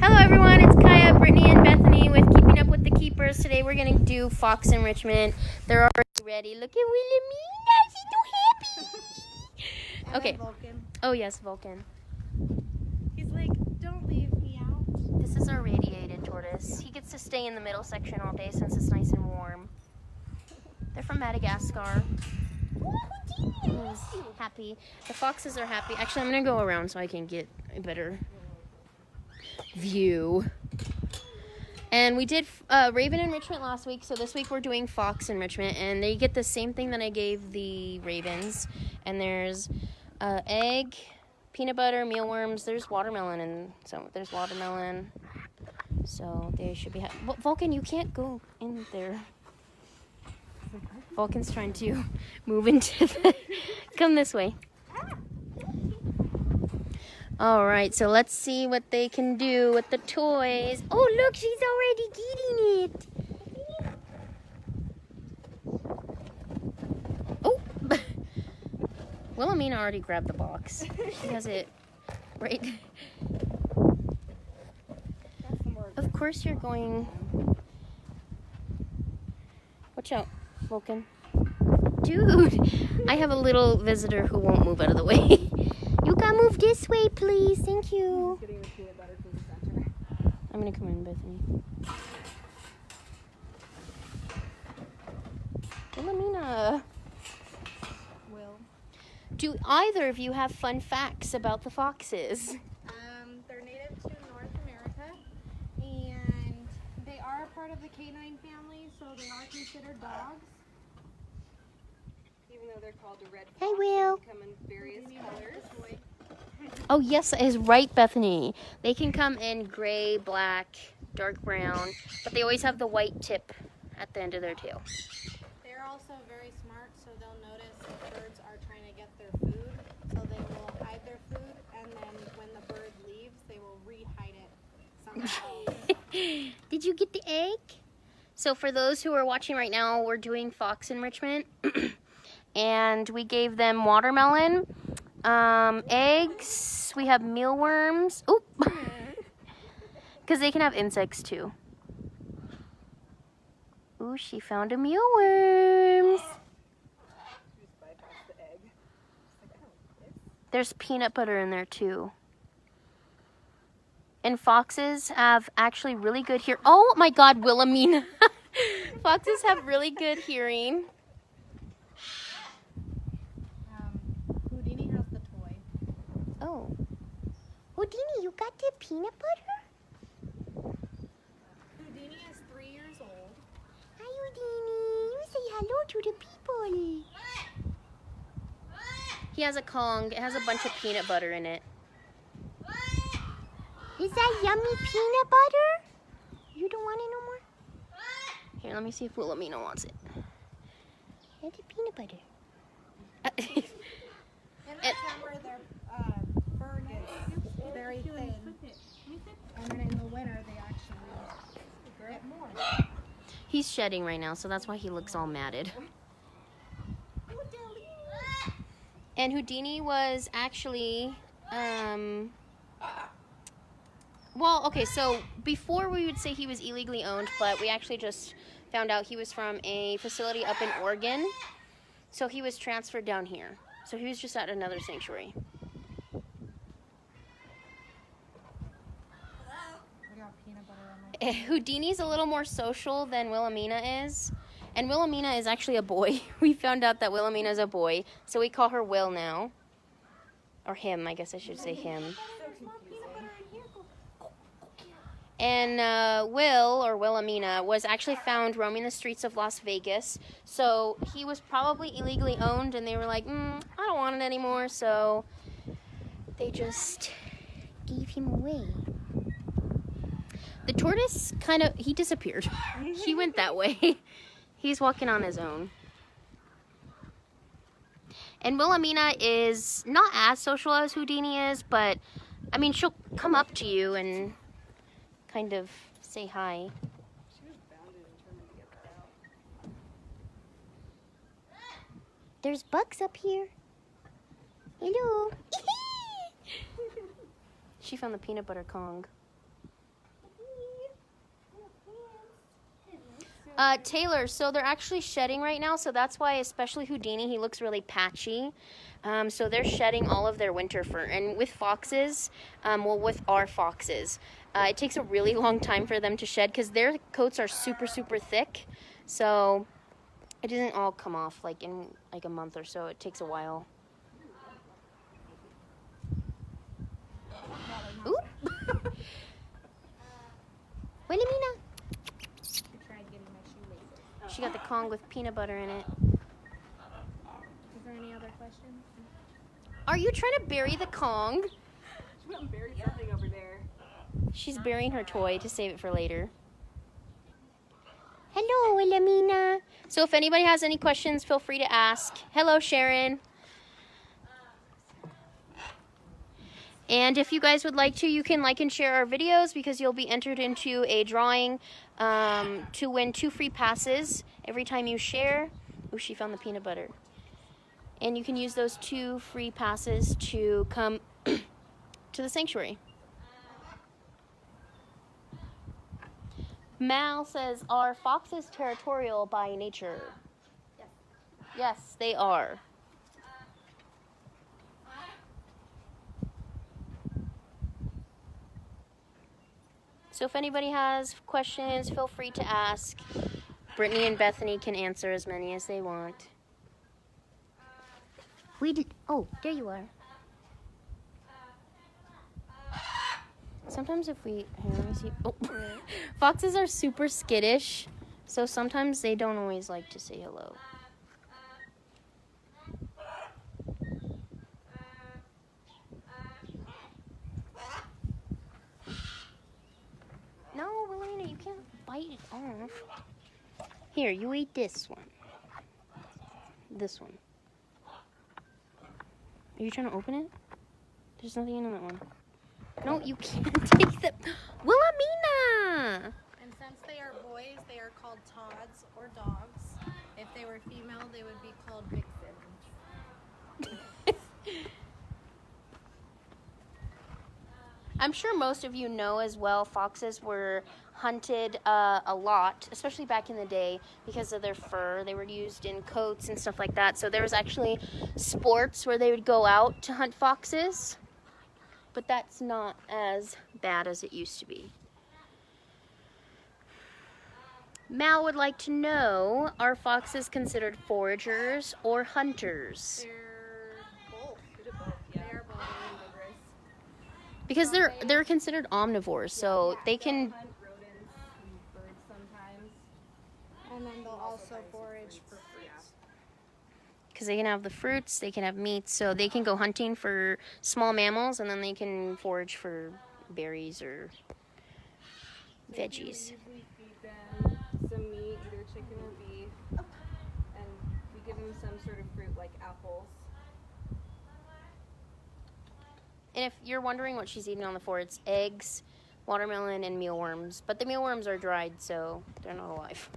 Hello everyone, it's Kaya, Brittany, and Bethany with Keeping Up with the Keepers. Today we're going to do Fox Enrichment. They're already ready. Look at Wilhelmina, she's so happy. Okay. Vulcan. Oh yes, Vulcan. He's like, don't leave me out. This is our radiated tortoise. He gets to stay in the middle section all day since it's nice and warm. They're from Madagascar. Happy. The foxes are happy. Actually, I'm going to go around so I can get a better view. And we did raven enrichment last week, so this week we're doing fox enrichment, and they get the same thing that I gave the ravens. And there's egg, peanut butter, mealworms. There's watermelon, and so there's watermelon. So they should be Vulcan, you can't go in there. Vulcan's trying to move into the... Come this way. All right, so let's see what they can do with the toys. Oh, look, she's already getting it. Oh, Wilhelmina already grabbed the box. She has it right. Of course you're going. Watch out, Vulcan. Dude, I have a little visitor who won't move out of the way. You can move this way, please. Thank you. I'm going to come in, Bethany. Wilhelmina. Will. Do either of you have fun facts about the foxes? They're native to North America, and they are a part of the canine family, so they are considered dogs. Even though they're called a red fox, Hi, Will. they come in various colors. Oh, yes, that is right, Bethany. They can come in gray, black, dark brown, but they always have the white tip at the end of their tail. They're also very smart, so they'll notice if birds are trying to get their food, so they will hide their food, and then when the bird leaves, they will re-hide it somehow. Did you get the egg? So for those who are watching right now, we're doing fox enrichment, and we gave them watermelon, eggs, we have mealworms. Oop! Because they can have insects too. Ooh, she found a mealworms. There's peanut butter in there too. And foxes have actually really good hearing. Oh my God, Wilhelmina. Foxes have really good hearing. Houdini has the toy. Oh. Houdini, you got the peanut butter? Houdini is 3 years old. Hi, Houdini. You say hello to the people. He has a Kong. It has a bunch of peanut butter in it. Is that yummy peanut butter? You don't want it no more? Here, let me see if Wilhelmina wants it. Here's the peanut butter. In the summer, their fur gets very thin. And then in the winter, they actually get more. He's shedding right now, so that's why he looks all matted. And Houdini was actually, well, okay, so before we would say he was illegally owned, but we actually just found out he was from a facility up in Oregon. So he was transferred down here. So he was just at another sanctuary. Houdini's a little more social than Wilhelmina is. And Wilhelmina is actually a boy. We found out that Wilhelmina is a boy. So we call her Will now. Or him, I guess I should say him. And Will, or Wilhelmina, was actually found roaming the streets of Las Vegas. So he was probably illegally owned, and they were like, I don't want it anymore. So they just gave him away. The tortoise he disappeared. He went that way. He's walking on his own. And Wilhelmina is not as social as Houdini is, but, I mean, she'll come up to you and kind of say hi. She was bound and determined to get out. There's bugs up here. Hello. She found the peanut butter Kong. Taylor, so they're actually shedding right now, so that's why, especially Houdini, he looks really patchy. So they're shedding all of their winter fur. And with foxes, with our foxes, it takes a really long time for them to shed because their coats are super, super thick. So it doesn't all come off like in like a month or so. It takes a while. Ooh. Wilhelmina. She got the Kong with peanut butter in it. Is there any other questions? Are you trying to bury the Kong? She went and buried something over there. She's burying her toy to save it for later. Hello, Wilhelmina. So if anybody has any questions, feel free to ask. Hello, Sharon. And if you guys would like to, you can like and share our videos because you'll be entered into a drawing to win 2 free passes every time you share. Oh, she found the peanut butter. And you can use those 2 free passes to come to the sanctuary. Mal says, are foxes territorial by nature? Yes. Yes, they are. So if anybody has questions, feel free to ask. Brittany and Bethany can answer as many as they want. Oh, there you are. Sometimes if we, here, let me see. Oh, foxes are super skittish, so sometimes they don't always like to say hello. No, Wilhelmina, you can't bite it off. Here, you eat this one. This one. Are you trying to open it? There's nothing in that one. No, you can't take the... Wilhelmina! And since they are boys, they are called Tods or dogs. If they were female, they would be called Vixens. I'm sure most of you know as well, foxes were hunted a lot, especially back in the day, because of their fur. They were used in coats and stuff like that. So there was actually sports where they would go out to hunt foxes. But that's not as bad as it used to be. Mal would like to know, are foxes considered foragers or hunters? They're both. Yeah. They are both omnivorous. Because they're considered omnivores, so they can... Hunt rodents and birds sometimes. And then they'll also forage for fruits. Because they can have the fruits, they can have meat, so they can go hunting for small mammals, and then they can forage for berries or veggies. We usually feed them some meat, either chicken or beef, and we give them some sort of fruit like apples. And if you're wondering what she's eating on the floor, it's eggs, watermelon, and mealworms. But the mealworms are dried, so they're not alive.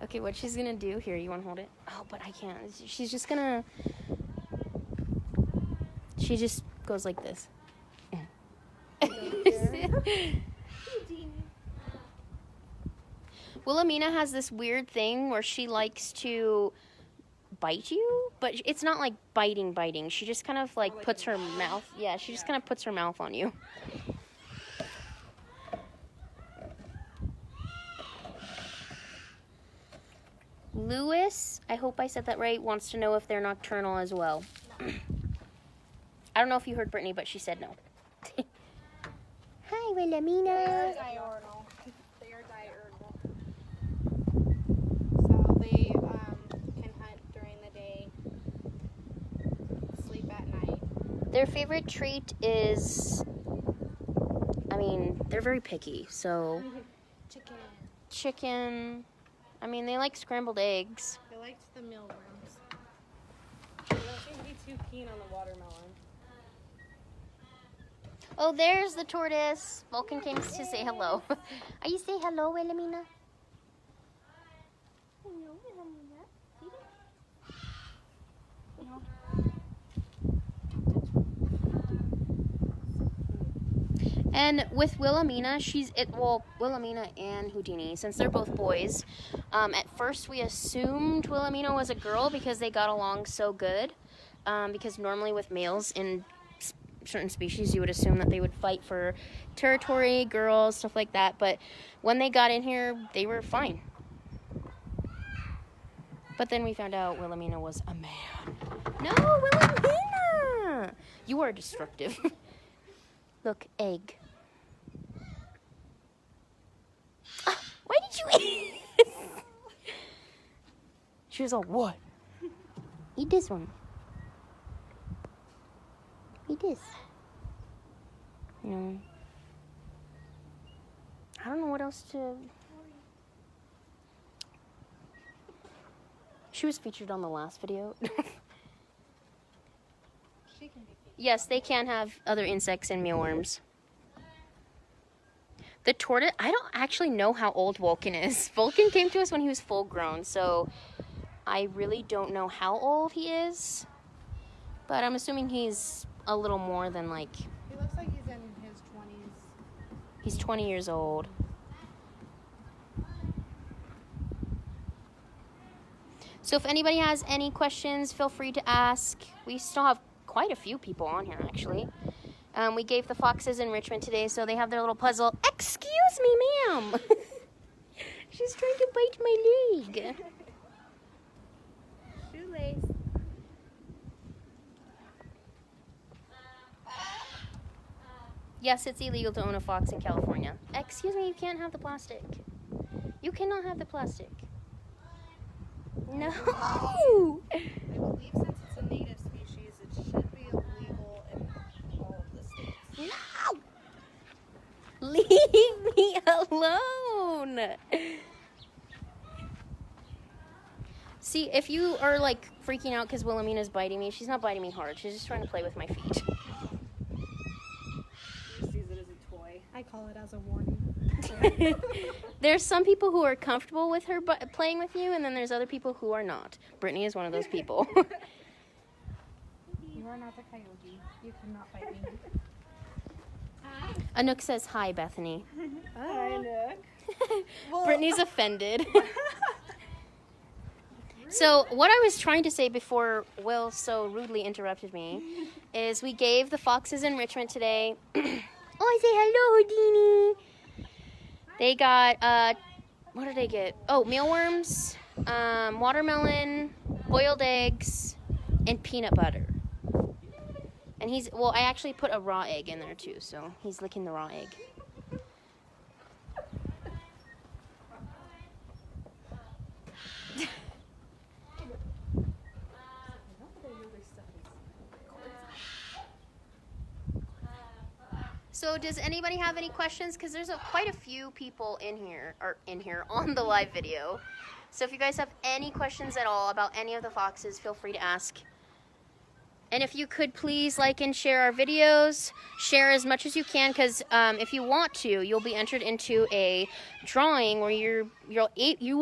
Okay, what she's gonna do here, you wanna hold it? Oh, but I can't. She's just gonna... She just goes like this. Wilhelmina has this weird thing where she likes to bite you, but it's not like biting. She just kind of like puts her mouth... Yeah, she just kind of puts her mouth on you. Lewis, I hope I said that right, wants to know if they're nocturnal as well. I don't know if you heard Brittany, but she said no. Hi, Wilhelmina. They are diurnal. They are diurnal. So they can hunt during the day, sleep at night. Their favorite treat is... I mean, they're very picky, so... Chicken. I mean, they like scrambled eggs. They liked the mealworms. They don't seem to be too keen on the watermelon. Oh, there's the tortoise. Vulcan came to say hello. Are you saying hello, Wilhelmina? Hello, Wilhelmina. And with Wilhelmina, Wilhelmina and Houdini, since they're both boys, at first we assumed Wilhelmina was a girl because they got along so good. Because normally with males in certain species, you would assume that they would fight for territory, girls, stuff like that. But when they got in here, they were fine. But then we found out Wilhelmina was a man. No, Wilhelmina! You are destructive. Look, egg. Why did you eat this? She was all, what? Eat this one. Eat this. No. I don't know what else to... She was featured on the last video. She can be featured. Yes, they can have other insects and mealworms. The tortoise, I don't actually know how old Vulcan is. Vulcan came to us when he was full grown, so I really don't know how old he is. But I'm assuming he's a little more than like... He looks like he's in his 20s. He's 20 years old. So if anybody has any questions, feel free to ask. We still have quite a few people on here, actually. We gave the foxes enrichment today, so they have their little puzzle. Excuse me, ma'am. She's trying to bite my leg. Shoelace. Yes, it's illegal to own a fox in California. Excuse me, you can't have the plastic. You cannot have the plastic. No. I believe since it's a native species, it should be illegal in all of the states. No. Leave me alone. See, if you are like freaking out because Wilhelmina's biting me, she's not biting me hard. She's just trying to play with my feet. She sees it as a toy. I call it as a warning. There's some people who are comfortable with her playing with you, and then there's other people who are not. Brittany is one of those people. You are not the coyote. You cannot bite me. Anook says hi, Bethany. Hi, Nook. Brittany's offended. So what I was trying to say before Will so rudely interrupted me is we gave the foxes enrichment today. Oh, say hello, Houdini. They got, what did they get? Oh, mealworms, watermelon, boiled eggs, and peanut butter. And I actually put a raw egg in there too, so he's licking the raw egg. So does anybody have any questions? Because there's quite a few people in here on the live video. So if you guys have any questions at all about any of the foxes, feel free to ask. And if you could please like and share our videos, share as much as you can, because if you want to, you'll be entered into a drawing where you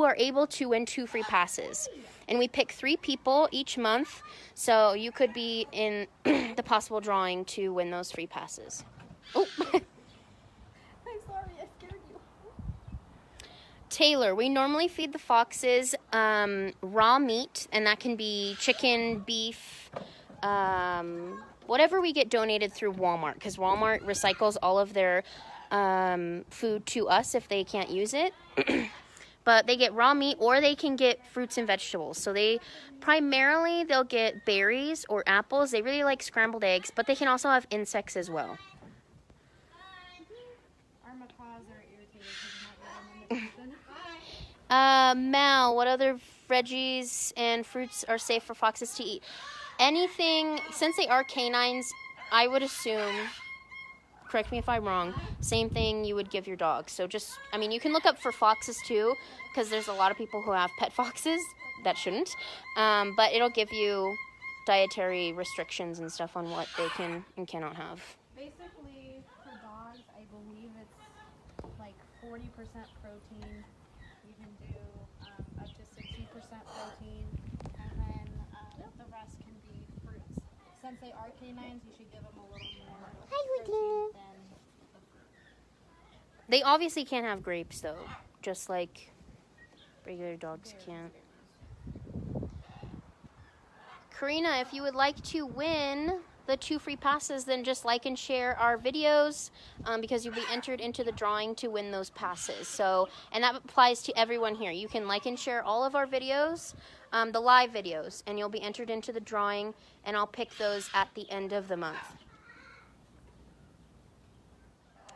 are able to win 2 free passes. And we pick 3 people each month, so you could be in the possible drawing to win those free passes. Oh. I'm sorry, I scared you. Taylor, we normally feed the foxes raw meat, and that can be chicken, beef, whatever we get donated through Walmart, because Walmart recycles all of their food to us if they can't use it. But they get raw meat, or they can get fruits and vegetables. So they'll get berries or apples. They really like scrambled eggs, but they can also have insects as well. Our macaws are irritated because we're not giving them attention. Mal, what other veggies and fruits are safe for foxes to eat? Anything, since they are canines, I would assume, correct me if I'm wrong, same thing you would give your dog. So you can look up for foxes too, because there's a lot of people who have pet foxes that shouldn't. But it'll give you dietary restrictions and stuff on what they can and cannot have. Basically, for dogs, I believe it's like 40% protein. You can do up to 60% protein, and then the rest can be fruits. Since they are canines, you should give them a little more protein than the fruit. They obviously can't have grapes, though, just like regular dogs can't. Karina, if you would like to win the 2 free passes, then just like and share our videos because you'll be entered into the drawing to win those passes. So, and that applies to everyone here. You can like and share all of our videos, the live videos, and you'll be entered into the drawing, and I'll pick those at the end of the month.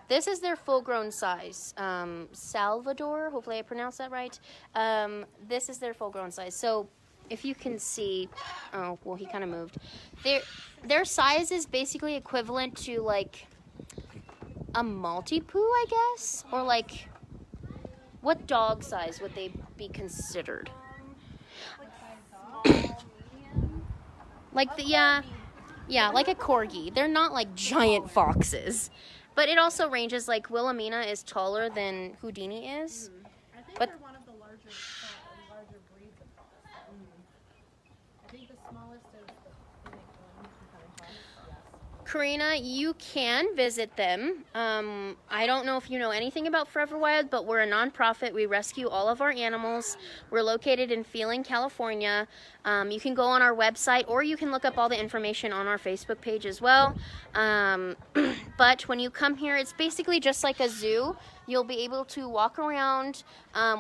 This is their full-grown size, Salvador, hopefully I pronounced that right. This is their full-grown size. So if you can see, oh, well, he kind of moved. Their size is basically equivalent to, like, a Maltipoo, I guess? Or, like, what dog size would they be considered? Like, yeah, like a Corgi. They're not, like, giant foxes. But it also ranges, like, Wilhelmina is taller than Houdini is. I think But they're one of the larger breeds of fox. I think the smallest is the Phoenix one. Yes. Karina, you can visit them. I don't know if you know anything about Forever Wild, but we're a nonprofit. We rescue all of our animals. We're located in Phelan, California. You can go on our website, or you can look up all the information on our Facebook page as well. But when you come here, it's basically just like a zoo. You'll be able to walk around.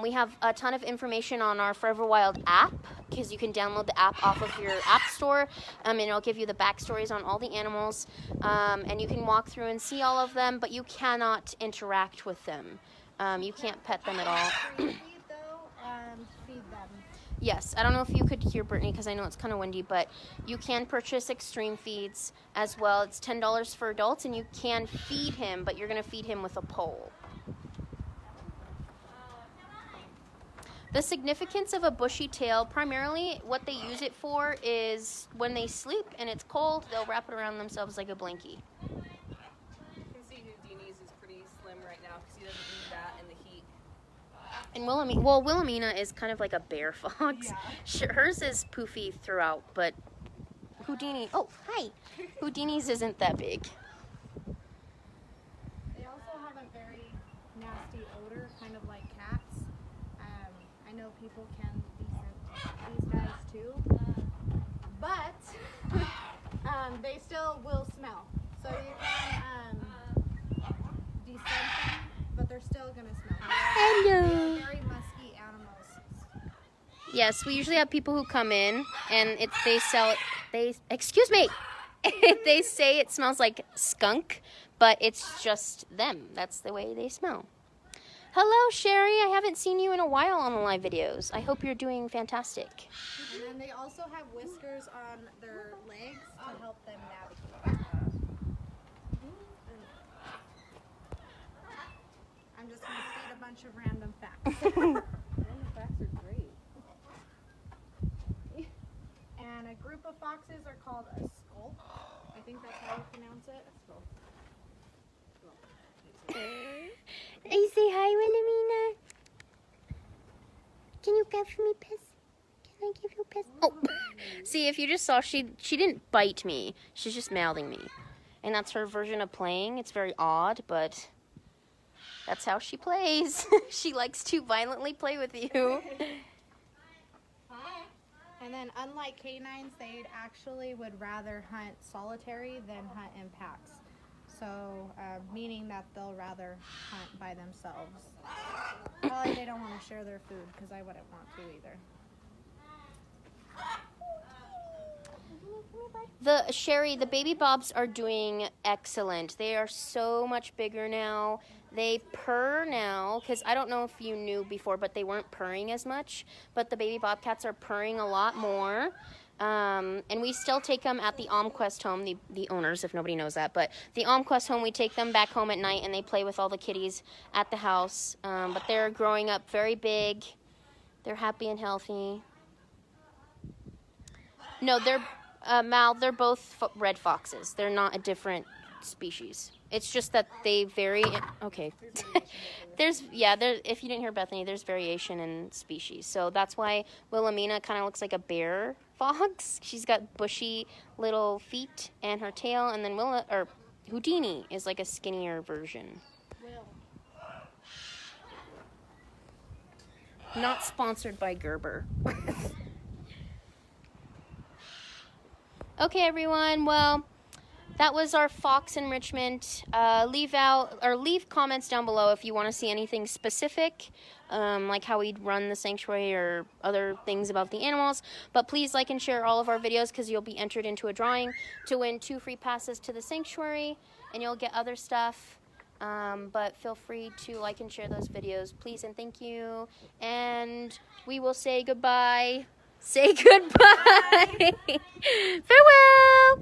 We have a ton of information on our Forever Wild app, because you can download the app off of your app store, and it'll give you the backstories on all the animals. And you can walk through and see all of them, but you cannot interact with them. You can't pet them at all. Feed though, feed them. Yes, I don't know if you could hear Brittany because I know it's kind of windy, but you can purchase extreme feeds as well. It's $10 for adults, and you can feed him, but you're going to feed him with a pole. The significance of a bushy tail, primarily what they use it for is when they sleep and it's cold, they'll wrap it around themselves like a blankie. You can see Houdini's is pretty slim right now because he doesn't need that in the heat. And Wilhelmina is kind of like a bear fox. Yeah. Hers is poofy throughout, but Houdini, oh, hi. Houdini's isn't that big. They also have a very nasty odor, kind of like cats. I know people can descent these guys too, but they still will smell. So you can descent them, but they're still gonna smell. Hello. They're very musky animals. Yes, we usually have people who come in and they excuse me. They say it smells like skunk, but it's just them. That's the way they smell. Hello, Sherry. I haven't seen you in a while on the live videos. I hope you're doing fantastic. And then they also have whiskers on their legs to help them navigate. I'm just going to feed a bunch of random facts. Random facts are great. And a group of foxes are called a skulk. I think that's how you pronounce it. I say hi, Wilhelmina. Can you give me a kiss? Can I give you a kiss? Oh, see, if you just saw, she didn't bite me. She's just mouthing me. And that's her version of playing. It's very odd, but that's how she plays. She likes to violently play with you. And then unlike canines, they actually would rather hunt solitary than hunt in packs. So, meaning that they'll rather hunt by themselves. Probably they don't want to share their food, because I wouldn't want to either. The baby bobs are doing excellent. They are so much bigger now. They purr now, because I don't know if you knew before, but they weren't purring as much. But the baby bobcats are purring a lot more. And we still take them at the Omquest home, the owners, if nobody knows that. But the Omquest home, we take them back home at night, and they play with all the kitties at the house. But they're growing up very big. They're happy and healthy. No, they're both red foxes. They're not a different species. It's just that they vary. Okay. If you didn't hear Bethany, there's variation in species. So that's why Wilhelmina kind of looks like a bear fox. She's got bushy little feet and her tail, and then Houdini is like a skinnier version. Not sponsored by Gerber. Okay, everyone. Well, that was our fox enrichment. Leave comments down below if you want to see anything specific, like how we run the sanctuary or other things about the animals. But please like and share all of our videos because you'll be entered into a drawing to win 2 free passes to the sanctuary, and you'll get other stuff. But feel free to like and share those videos, please and thank you. And we will say goodbye. Say goodbye. Farewell.